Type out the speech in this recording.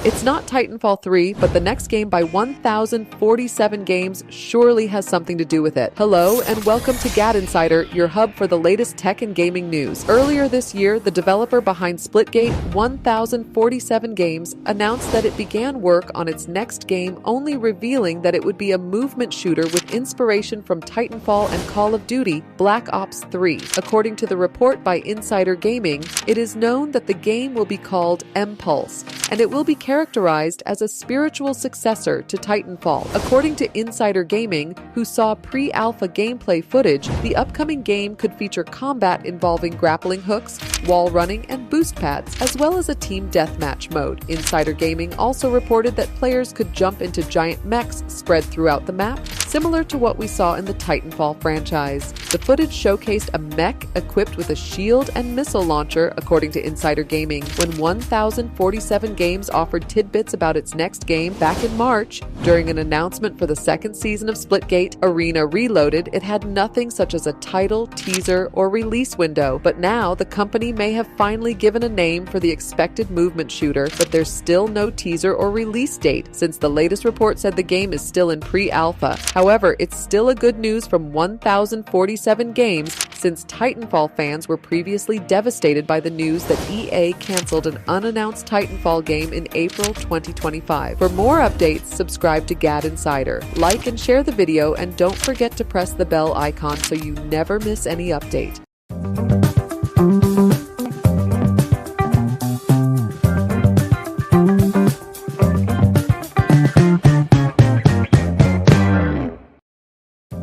It's not Titanfall 3, but the next game by 1,047 Games surely has something to do with it. Hello, and welcome to GadInsider, your hub for the latest tech and gaming news. Earlier this year, the developer behind Splitgate, 1,047 Games, announced that it began work on its next game, only revealing that it would be a movement shooter with inspiration from Titanfall and Call of Duty Black Ops 3. According to the report by Insider Gaming, it is known that the game will be called Empulse, and it will be characterized as a spiritual successor to Titanfall. According to Insider Gaming, who saw pre-alpha gameplay footage, the upcoming game could feature combat involving grappling hooks, wall running, and boost pads, as well as a team deathmatch mode. Insider Gaming also reported that players could jump into giant mechs spread throughout the map, similar to what we saw in the Titanfall franchise. The footage showcased a mech equipped with a shield and missile launcher, according to Insider Gaming. When 1,047 Games offered tidbits about its next game back in March, during an announcement for the second season of Splitgate, Arena Reloaded, it had nothing such as a title, teaser, or release window. But now, the company may have finally given a name for the expected movement shooter, but there's still no teaser or release date, since the latest report said the game is still in pre-alpha. However, it's still a good news from 1,047 Games, since Titanfall fans were previously devastated by the news that EA canceled an unannounced Titanfall game in April 2025. For more updates, subscribe to GadInsider. Like and share the video, and don't forget to press the bell icon so you never miss any update.